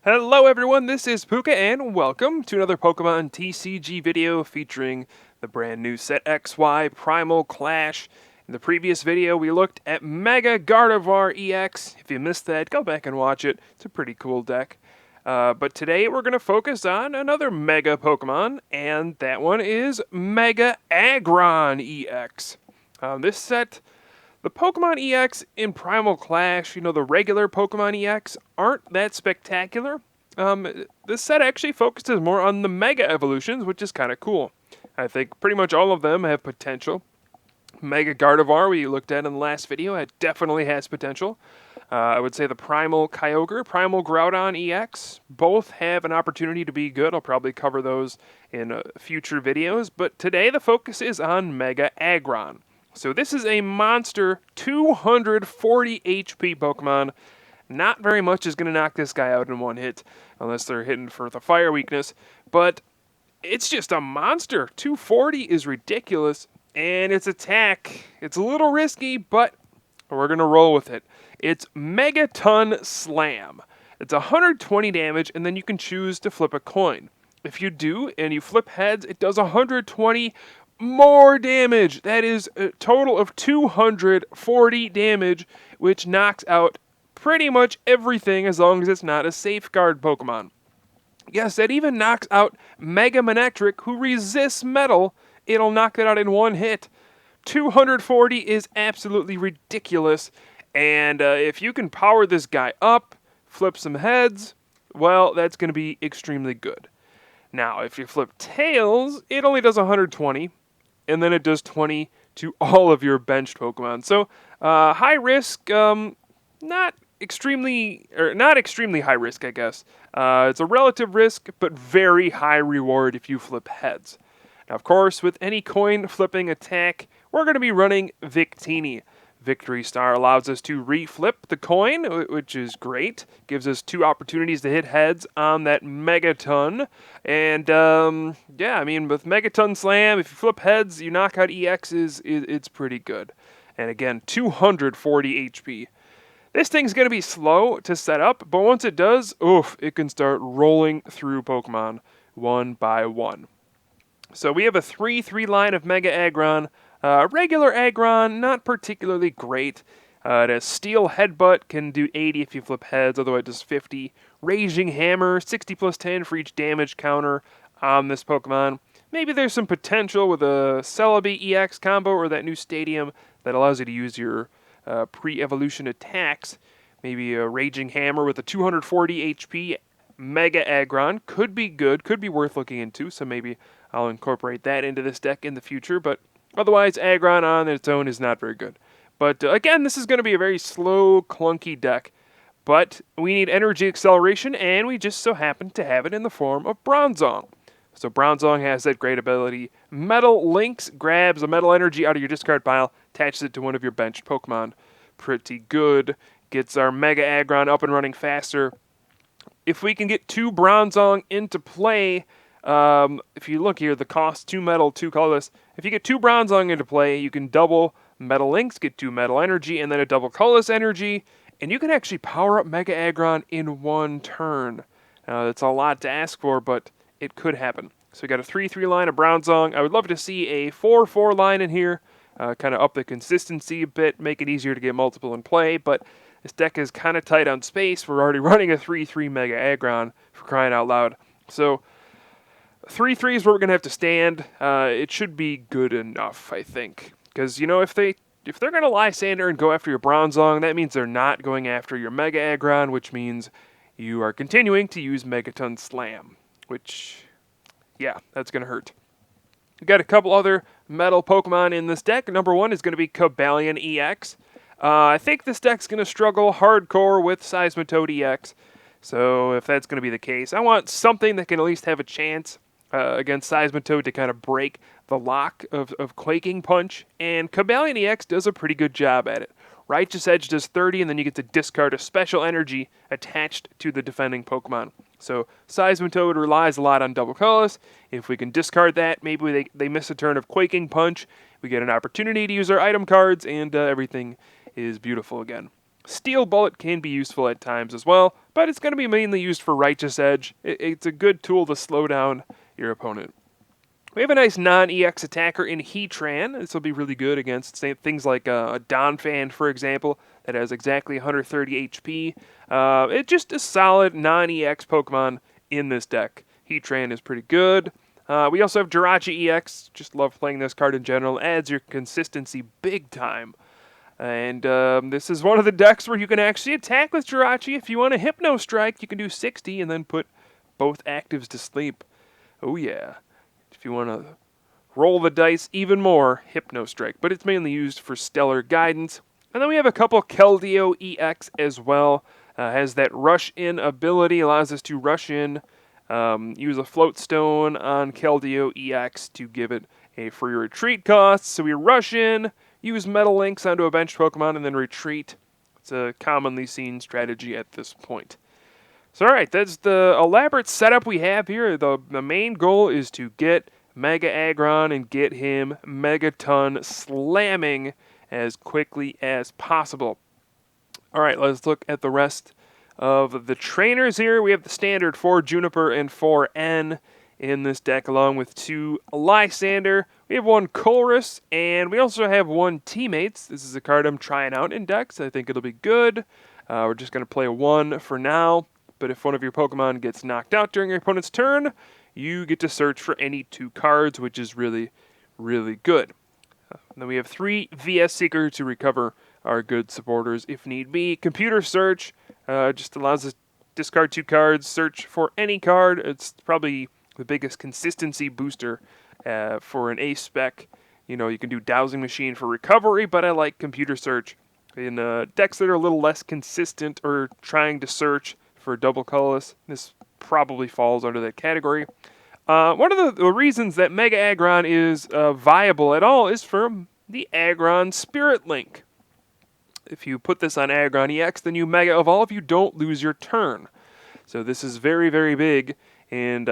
Hello everyone, this is Pooka and welcome to another Pokemon TCG video featuring the brand new set XY Primal Clash. In the previous video we looked at Mega Gardevoir EX. If you missed that, go back and watch it. It's a pretty cool deck. But today we're going to focus on another Mega Pokemon, and that one is Mega Aggron EX. This set, the Pokemon EX in Primal Clash, the regular Pokemon EX, aren't that spectacular. This set actually focuses more on the Mega evolutions, which is kind of cool. I think pretty much all of them have potential. Mega Gardevoir, we looked at in the last video, it definitely has potential. I would say the Primal Kyogre, Primal Groudon EX, both have an opportunity to be good. I'll probably cover those in future videos, but today the focus is on Mega Aggron. So this is a monster 240 HP Pokemon. Not very much is going to knock this guy out in one hit, unless they're hitting for the fire weakness. But it's just a monster. 240 is ridiculous, and its attack, it's a little risky, but we're going to roll with it. It's Megaton Slam. It's 120 damage, and then you can choose to flip a coin. If you do, and you flip heads, it does 120 more damage. That is a total of 240 damage, which knocks out pretty much everything as long as it's not a safeguard Pokemon. Yes, that even knocks out Mega Manectric, who resists metal. It'll knock it out in one hit. 240 is absolutely ridiculous, and if you can power this guy up, flip some heads, well, that's going to be extremely good. Now, if you flip tails, it only does 120, and then it does 20 to all of your benched Pokemon. So, high risk, not extremely high risk, I guess. It's a relative risk, but very high reward if you flip heads. Now, of course, with any coin flipping attack, we're going to be running Victini. Victory Star allows us to re-flip the coin, which is great. Gives us 2 opportunities to hit heads on that Megaton. And, with Megaton Slam, if you flip heads, you knock out EXs, it's pretty good. And again, 240 HP. This thing's going to be slow to set up, but once it does, it can start rolling through Pokemon one by one. So we have a 3-3 line of Mega Aggron. Regular Aggron, not particularly great. It has Steel Headbutt, can do 80 if you flip heads, although it does 50. Raging Hammer, 60 plus 10 for each damage counter on this Pokemon. Maybe there's some potential with a Celebi EX combo or that new stadium that allows you to use your pre-evolution attacks. Maybe a Raging Hammer with a 240 HP Mega Aggron could be good, could be worth looking into, so maybe I'll incorporate that into this deck in the future, but otherwise, Aggron on its own is not very good. But again, this is going to be a very slow, clunky deck. But we need energy acceleration, and we just so happen to have it in the form of Bronzong. So Bronzong has that great ability. Metal Lynx grabs a metal energy out of your discard pile, attaches it to one of your benched Pokemon. Pretty good. Gets our Mega Aggron up and running faster. If we can get 2 Bronzong into play, if you look here, the cost 2 metal, 2 colorless. If you get 2 Bronzong into play, you can double Metal Lynx, get 2 metal energy, and then a double colorless energy, and you can actually power up Mega Aggron in one turn. That's a lot to ask for, but it could happen. So we got a 3-3 line of Bronzong. I would love to see a 4-4 line in here, kind of up the consistency a bit, make it easier to get multiple in play, but this deck is kind of tight on space. We're already running a 3-3 Mega Aggron, for crying out loud. So 3-3 is where we're going to have to stand. It should be good enough, I think. Because, if they're going to Lysander and go after your Bronzong, that means they're not going after your Mega Aggron, which means you are continuing to use Megaton Slam. Which, yeah, that's going to hurt. We've got a couple other metal Pokemon in this deck. Number 1 is going to be Cobalion EX. I think this deck's going to struggle hardcore with Seismitoad EX. So if that's going to be the case, I want something that can at least have a chance against Seismitoad to kind of break the lock of Quaking Punch, and Cobalion EX does a pretty good job at it. Righteous Edge does 30, and then you get to discard a special energy attached to the defending Pokemon. So Seismitoad relies a lot on double colorless. If we can discard that, maybe they miss a turn of Quaking Punch, we get an opportunity to use our item cards, and everything is beautiful again. Steel Bullet can be useful at times as well, but it's going to be mainly used for Righteous Edge. It's a good tool to slow down your opponent. We have a nice non-EX attacker in Heatran. This will be really good against things like a Donphan, for example, that has exactly 130 HP. It's just a solid non-EX Pokemon in this deck. Heatran is pretty good. We also have Jirachi EX. Just love playing this card in general. Adds your consistency big time. And this is one of the decks where you can actually attack with Jirachi. If you want a Hypno Strike, you can do 60 and then put both actives to sleep. Oh yeah. If you want to roll the dice even more, Hypno Strike. But it's mainly used for Stellar Guidance. And then we have a couple Keldeo EX as well. Has that Rush In ability, allows us to rush in, use a Float Stone on Keldeo EX to give it a free retreat cost. So we rush in, use Metal Links onto a bench Pokemon, and then retreat. It's a commonly seen strategy at this point. So alright, that's the elaborate setup we have here. The main goal is to get Mega Aggron and get him Megaton slamming as quickly as possible. Alright, let's look at the rest of the trainers here. We have the standard 4 Juniper and 4 N in this deck, along with 2 Lysander. We have 1 Colress, and we also have 1 Teammates. This is a card I'm trying out in decks. I think it'll be good. We're just going to play 1 for now. But if one of your Pokemon gets knocked out during your opponent's turn, you get to search for any 2 cards, which is really, really good. Then we have 3 VS Seeker to recover our good supporters if need be. Computer Search just allows us to discard 2 cards, search for any card. It's probably the biggest consistency booster for an A spec. You know, you can do Dowsing Machine for recovery, but I like Computer Search in decks that are a little less consistent or trying to search for double colorless. This probably falls under that category. One of the reasons that Mega Aggron is viable at all is from the Aggron Spirit Link. If you put this on Aggron EX, then you Mega Evolve, you don't lose your turn. So this is very, very big, and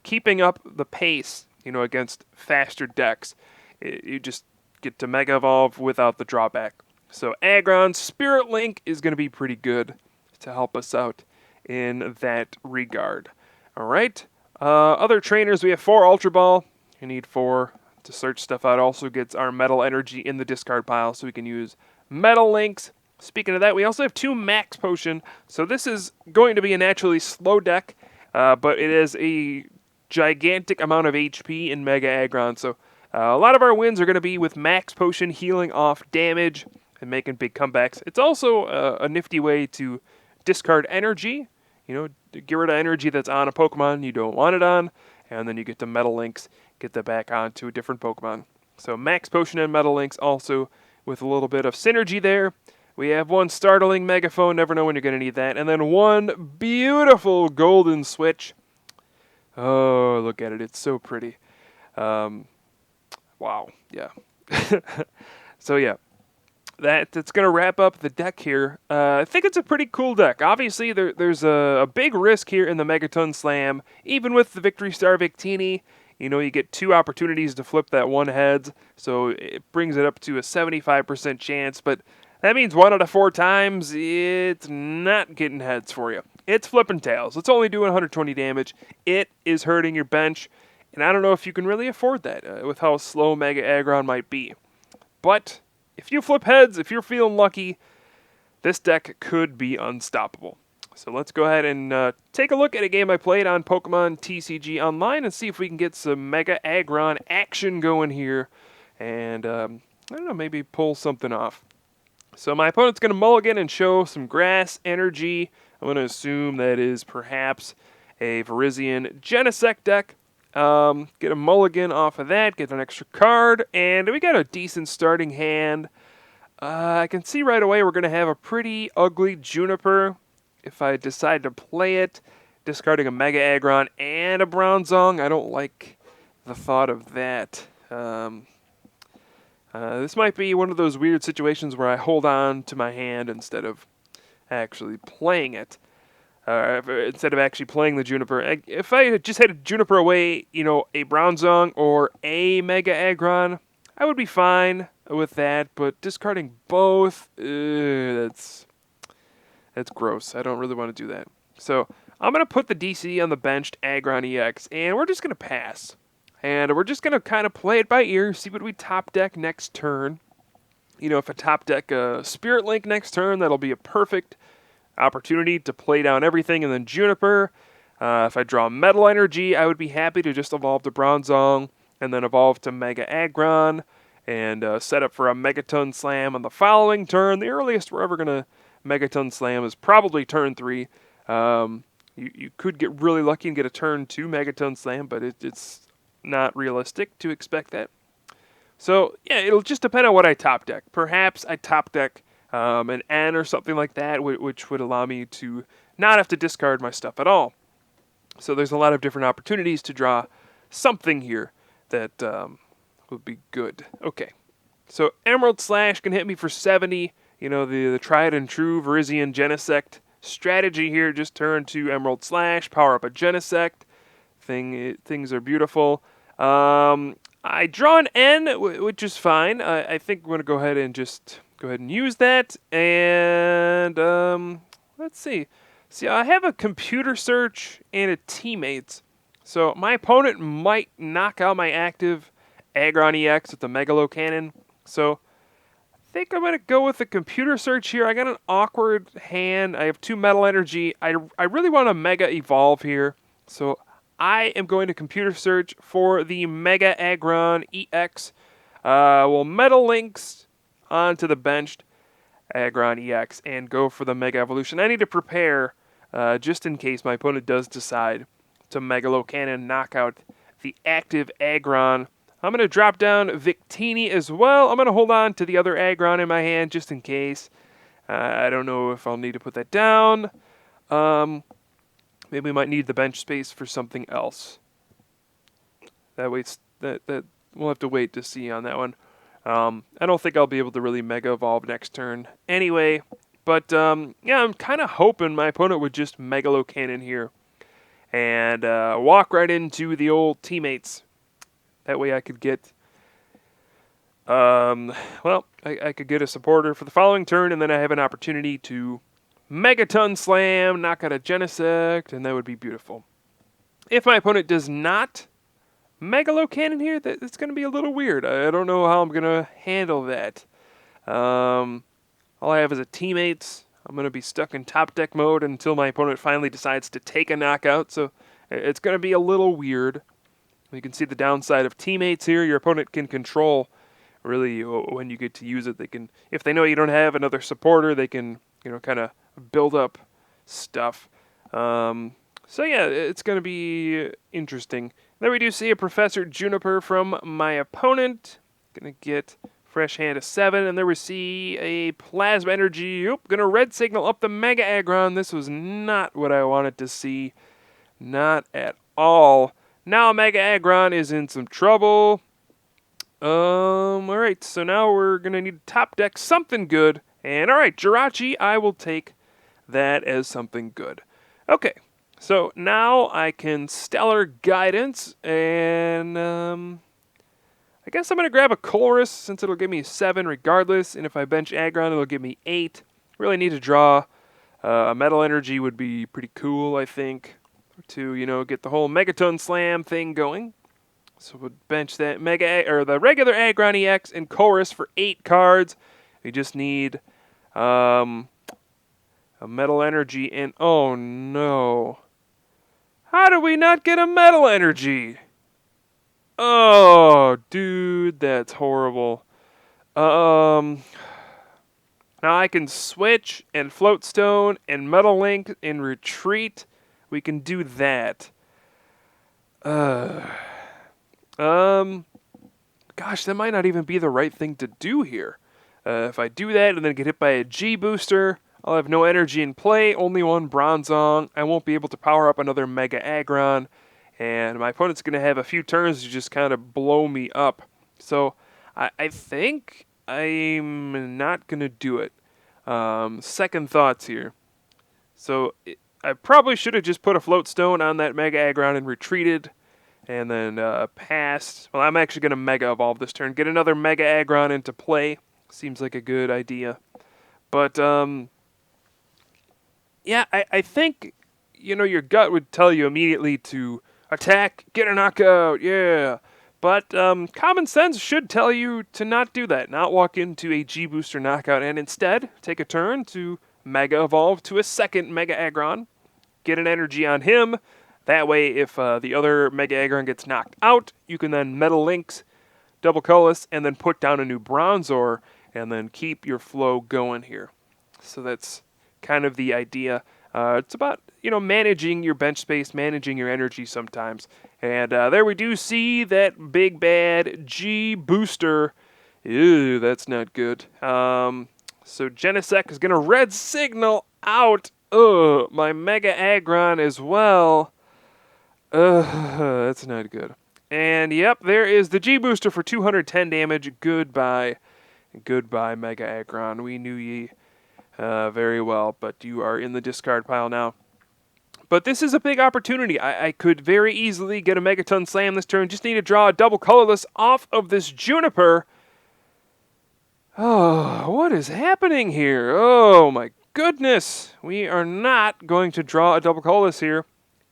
keeping up the pace, you know, against faster decks, you just get to Mega Evolve without the drawback. So Aggron Spirit Link is going to be pretty good to help us out in that regard. All right. Other trainers, we have 4 Ultra Ball. You need 4 to search stuff out. Also gets our Metal Energy in the discard pile, so we can use Metal Links. Speaking of that, we also have 2 Max Potion. So this is going to be a naturally slow deck, but it is a gigantic amount of HP in Mega Aggron. So a lot of our wins are going to be with Max Potion healing off damage and making big comebacks. It's also a nifty way to discard energy. You know, get rid of energy that's on a Pokemon you don't want it on, and then you get the Metal Links, get that back onto a different Pokemon. So Max Potion and Metal Links also with a little bit of synergy there. We have 1 Startling Megaphone, never know when you're going to need that, and then 1 beautiful Golden Switch. Oh, look at it, it's so pretty. Wow, yeah. So yeah. That's going to wrap up the deck here. I think it's a pretty cool deck. Obviously, there's a big risk here in the Megaton Slam. Even with the Victory Star Victini, you know, you get 2 opportunities to flip that 1 heads, so it brings it up to a 75% chance, but that means 1 out of 4 times, it's not getting heads for you. It's flipping tails. It's only doing 120 damage. It is hurting your bench, and I don't know if you can really afford that with how slow Mega Aggron might be. But if you flip heads, if you're feeling lucky, this deck could be unstoppable. So let's go ahead and take a look at a game I played on Pokemon TCG Online and see if we can get some Mega Aggron action going here and, I don't know, maybe pull something off. So my opponent's going to mulligan and show some grass energy. I'm going to assume that is perhaps a Virizion Genesect deck. Get a mulligan off of that, get an extra card, and we got a decent starting hand. I can see right away we're going to have a pretty ugly Juniper if I decide to play it, discarding a Mega Aggron and a Bronzong. I don't like the thought of that. This might be one of those weird situations where I hold on to my hand instead of actually playing it. Instead of actually playing the Juniper. If I just had a Juniper away, you know, a Bronzong or a Mega Aggron, I would be fine with that, but discarding both, that's That's gross. I don't really want to do that. So I'm going to put the DC on the benched Aggron EX, and we're just going to pass. And we're just going to kind of play it by ear, see what we top deck next turn. You know, if I top deck a Spirit Link next turn, that'll be a perfect opportunity to play down everything, and then Juniper. If I draw Metal Energy, I would be happy to just evolve to Bronzong, and then evolve to Mega Aggron, and set up for a Megaton Slam on the following turn. The earliest we're ever going to Megaton Slam is probably turn 3. You could get really lucky and get a turn 2 Megaton Slam, but it's not realistic to expect that. So, yeah, it'll just depend on what I top deck. Perhaps I top deck an N or something like that, which would allow me to not have to discard my stuff at all. So there's a lot of different opportunities to draw something here that would be good. Okay, so Emerald Slash can hit me for 70. You know, the tried and true Virizion Genesect strategy here. Just turn to Emerald Slash, power up a Genesect. Things are beautiful. I draw an N, which is fine. I think I'm going to go ahead and use that. And let's see. See, I have a Computer Search and a Teammates. So my opponent might knock out my active Aggron EX with the Megalo Cannon. So I think I'm going to go with the Computer Search here. I got an awkward hand. I have 2 Metal Energy. I really want to Mega Evolve here. So I am going to Computer Search for the Mega Aggron EX. We'll Metal Links onto the benched Aggron EX and go for the Mega Evolution. I need to prepare just in case my opponent does decide to Megalo Cannon knock out the active Aggron. I'm going to drop down Victini as well. I'm going to hold on to the other Aggron in my hand just in case. I don't know if I'll need to put that down. Maybe we might need the bench space for something else. That we'll have to wait to see on that one. I don't think I'll be able to really Mega Evolve next turn anyway. But yeah, I'm kind of hoping my opponent would just Megalo Cannon here and walk right into the old Teammates. That way I could get, I could get a supporter for the following turn, and then I have an opportunity to Megaton Slam, knock out a Genesect, and that would be beautiful. If my opponent does not Megalo Cannon here, it's going to be a little weird. I don't know how I'm going to handle that. All I have is a Teammates. I'm going to be stuck in top deck mode until my opponent finally decides to take a knockout, so it's going to be a little weird. You can see the downside of Teammates here. Your opponent can control, really, when you get to use it. They can, if they know you don't have another supporter, they can, kind of build up stuff. So yeah, it's going to be interesting. Then we do see a Professor Juniper from my opponent. Going to get fresh hand of 7, and there we see a Plasma Energy. Oop, going to red signal up the Mega Aggron. This was not what I wanted to see. Not at all. Now Mega Aggron is in some trouble. Alright, so now we're going to need to top deck something good. And alright, Jirachi, I will take that as something good. Okay, so now I can Stellar Guidance, and I guess I'm going to grab a Chorus since it'll give me 7 regardless, and if I bench Aggron, it'll give me 8. Really need to draw a Metal Energy would be pretty cool, I think, to, get the whole Megaton Slam thing going. So we'll bench that the regular Aggron EX and Chorus for 8 cards. We just need a Metal Energy, and oh no. How do we not get a Metal Energy? Oh, dude, that's horrible. Now I can switch and Float Stone and Metal Link and Retreat. We can do that. Gosh, that might not even be the right thing to do here. If I do that and then get hit by a G booster, I'll have no energy in play, only 1 Bronzong. I won't be able to power up another Mega Aggron, and my opponent's going to have a few turns to just kind of blow me up. So I think I'm not going to do it. Second thoughts here. So I probably should have just put a Float Stone on that Mega Aggron and retreated, and then passed. Well, I'm actually going to Mega Evolve this turn. Get another Mega Aggron into play. Seems like a good idea. But, yeah, I think, your gut would tell you immediately to attack, get a knockout, yeah. But common sense should tell you to not do that, not walk into a G-Booster knockout, and instead take a turn to Mega Evolve to a second Mega Aggron, get an energy on him. That way, if the other Mega Aggron gets knocked out, you can then Metal Lynx, double Colorless, and then put down a new Bronzor, and then keep your flow going here. So that's kind of the idea. It's about, managing your bench space, managing your energy sometimes. And there we do see that big bad G-Booster. Ew, that's not good. So Genesect is going to red signal out my Mega Aggron as well. That's not good. And yep, there is the G-Booster for 210 damage. Goodbye. Goodbye, Mega Aggron. We knew ye very well, but you are in the discard pile now. But this is a big opportunity. I could very easily get a Megaton Slam this turn. Just need to draw a double Colorless off of this Juniper. Oh, what is happening here? Oh, my goodness. We are not going to draw a double Colorless here.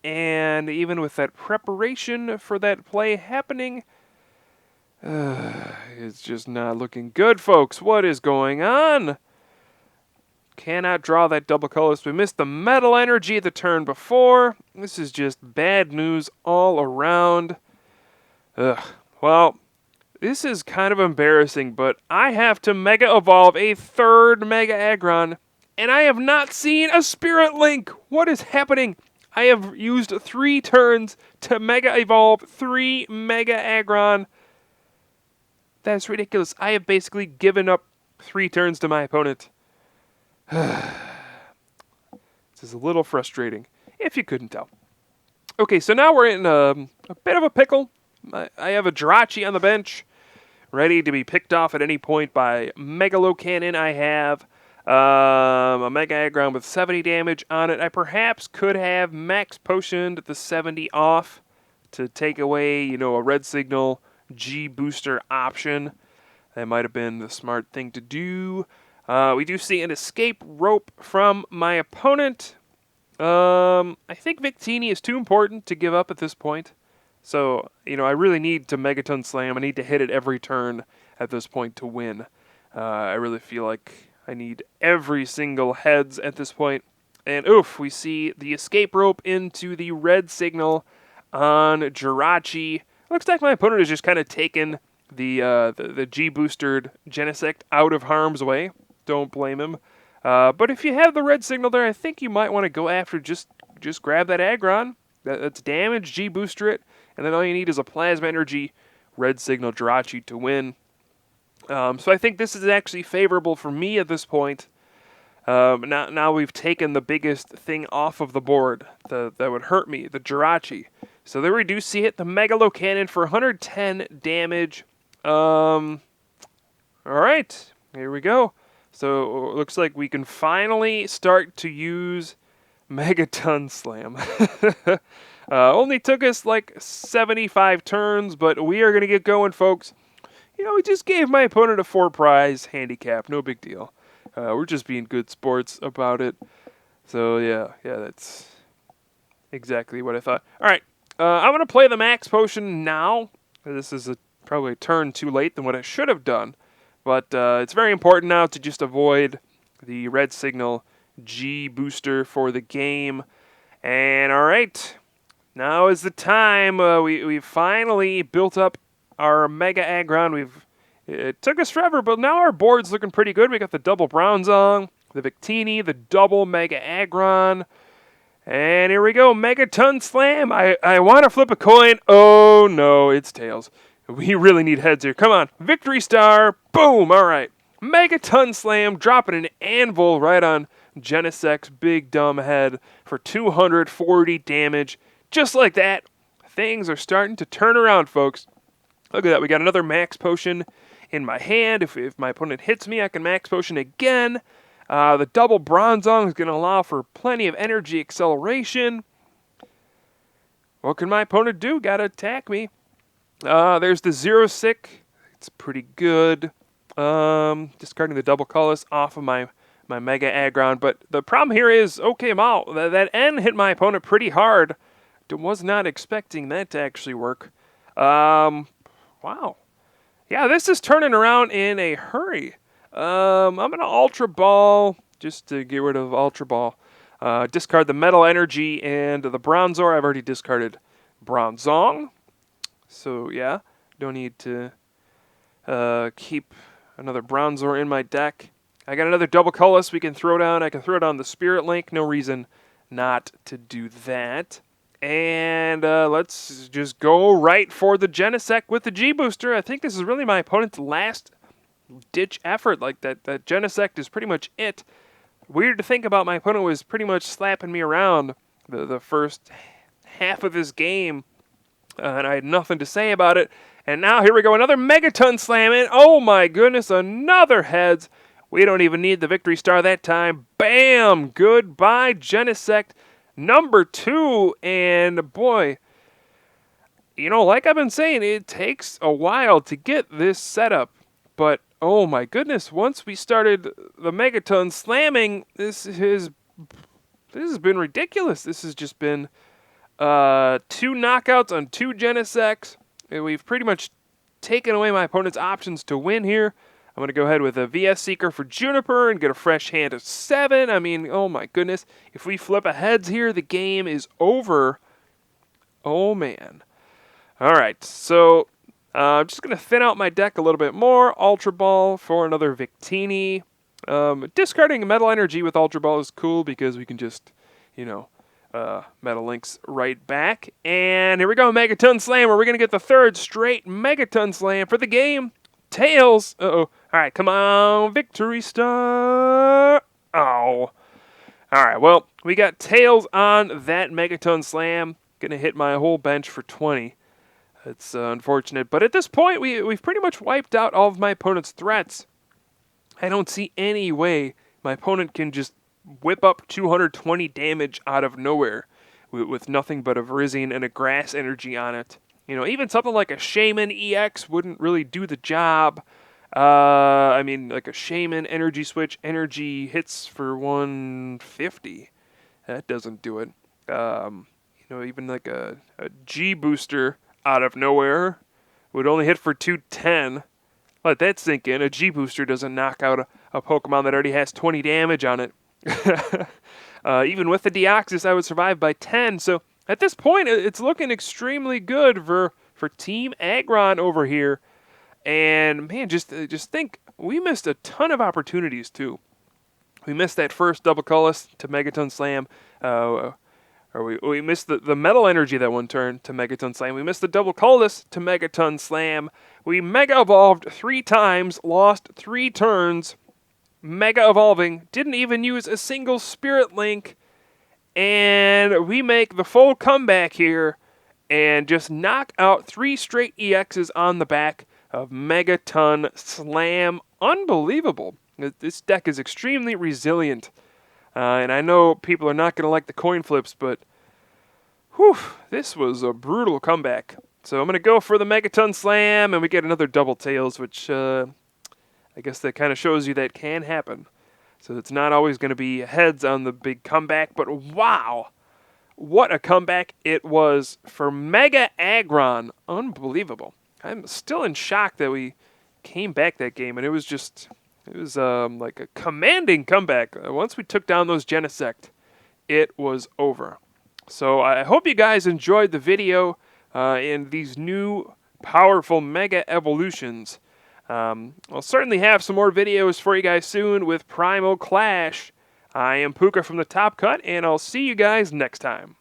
And even with that preparation for that play happening, it's just not looking good, folks. What is going on? Cannot draw that double Colorless. We missed the Metal Energy the turn before. This is just bad news all around. Well, this is kind of embarrassing, but I have to Mega Evolve a third Mega Aggron, and I have not seen a Spirit Link. What is happening? I have used 3 turns to Mega Evolve 3 Mega Aggron. That's ridiculous. I have basically given up 3 turns to my opponent. This is a little frustrating, if you couldn't tell. Okay, so now we're in a bit of a pickle. I have a Jirachi on the bench, ready to be picked off at any point by Megalocannon. I have a Mega Aggron with 70 damage on it. I perhaps could have Max Potioned the 70 off to take away, a Red Signal G-Booster option. That might have been the smart thing to do. We do see an Escape Rope from my opponent. I think Victini is too important to give up at this point. So, I really need to Megaton Slam. I need to hit it every turn at this point to win. I really feel like I need every single heads at this point. And oof, we see the Escape Rope into the Red Signal on Jirachi. Looks like my opponent has just kind of taken the G-Boostered Genesect out of harm's way. Don't blame him. But if you have the Red Signal there, I think you might want to go after just grab that Aggron. That's damage, G-Booster it, and then all you need is a Plasma Energy Red Signal Jirachi to win. So I think this is actually favorable for me at this point. Now we've taken the biggest thing off of the board that would hurt me, the Jirachi. So there we do see it, the Megalocannon for 110 damage. All right, here we go. So it looks like we can finally start to use Megaton Slam. Only took us like 75 turns, but we are going to get going, folks. We just gave my opponent a 4-prize handicap. No big deal. We're just being good sports about it. So, yeah, that's exactly what I thought. All right, I'm going to play the Max Potion now. This is probably a turn too late than what I should have done. But it's very important now to just avoid the Red Signal G-Booster for the game. And, all right, now is the time. We've finally built up our Mega Aggron. It took us forever, but now our board's looking pretty good. We got the double Bronzong, the Victini, the double Mega Aggron. And here we go, Megaton Slam. I want to flip a coin. Oh, no, it's tails. We really need heads here. Come on, Victory Star. Boom, all right. Megaton Slam, dropping an anvil right on Genesect's big dumb head for 240 damage. Just like that, things are starting to turn around, folks. Look at that. We got another Max Potion in my hand. If my opponent hits me, I can Max Potion again. The double Bronzong is going to allow for plenty of energy acceleration. What can my opponent do? Got to attack me. There's the Zero Sick. It's pretty good. Discarding the double Colorless off of my my Mega Aggron. But the problem here is, okay, Mal, that N hit my opponent pretty hard. Was not expecting that to actually work. Wow. Yeah, this is turning around in a hurry. I'm going to Ultra Ball, just to get rid of Ultra Ball. Discard the Metal Energy and the Bronzor. I've already discarded Bronzong. So, yeah, don't need to keep another Bronzor in my deck. I got another double colorless we can throw down. I can throw down the Spirit Link. No reason not to do that. And let's just go right for the Genesect with the G-Booster. I think this is really my opponent's last-ditch effort. Like, that Genesect is pretty much it. Weird to think about, my opponent was pretty much slapping me around the first half of this game. And I had nothing to say about it. And now here we go, another Megaton Slam. And oh my goodness, another heads. We don't even need the Victory Star that time. Bam! Goodbye, Genesect. Number 2, and boy, you know, like I've been saying, it takes a while to get this setup, but oh my goodness, once we started the Megaton slamming, this has been ridiculous. This has just been 2 knockouts on 2 Genesects, and we've pretty much taken away my opponent's options to win here. I'm going to go ahead with a VS Seeker for Juniper and get a fresh hand of 7. I mean, oh my goodness. If we flip a heads here, the game is over. Oh, man. All right, so I'm just going to thin out my deck a little bit more. Ultra Ball for another Victini. Discarding Metal Energy with Ultra Ball is cool because we can just, you know, Metal Links right back. And here we go, Megaton Slam. We're going to get the 3rd straight Megaton Slam for the game. Tails. Uh-oh. All right, come on. Victory Star. Oh. All right, well, we got Tails on that Megaton Slam. Going to hit my whole bench for 20. It's unfortunate. But at this point, we've pretty much wiped out all of my opponent's threats. I don't see any way my opponent can just whip up 220 damage out of nowhere with nothing but a Virizion and a Grass Energy on it. You know, even something like a Shaman EX wouldn't really do the job. I mean, like a Shaman Energy Switch, energy hits for 150. That doesn't do it. You know, even like a G-Booster out of nowhere would only hit for 210. Let that sink in. A G-Booster doesn't knock out a Pokemon that already has 20 damage on it. Even with the Deoxys, I would survive by 10, so at this point, it's looking extremely good for Team Aggron over here. And, man, just think, we missed a ton of opportunities, too. We missed that first double colorless to Megaton Slam. Or we missed the Metal Energy that one turn to Megaton Slam. We missed the double colorless to Megaton Slam. We Mega Evolved 3 times, lost 3 turns. Mega Evolving, didn't even use a single Spirit Link. And we make the full comeback here and just knock out 3 straight EXs on the back of Megaton Slam. Unbelievable. This deck is extremely resilient. And I know people are not going to like the coin flips, but whew, this was a brutal comeback. So I'm going to go for the Megaton Slam, and we get another double tails, which I guess that kind of shows you that can happen. So it's not always going to be heads on the big comeback, but wow, what a comeback it was for Mega Aggron. Unbelievable. I'm still in shock that we came back that game, and it was like a commanding comeback. Once we took down those Genesect, it was over. So I hope you guys enjoyed the video in these new powerful Mega Evolutions. I'll certainly have some more videos for you guys soon with Primal Clash. I am Pooka from the Top Cut, and I'll see you guys next time.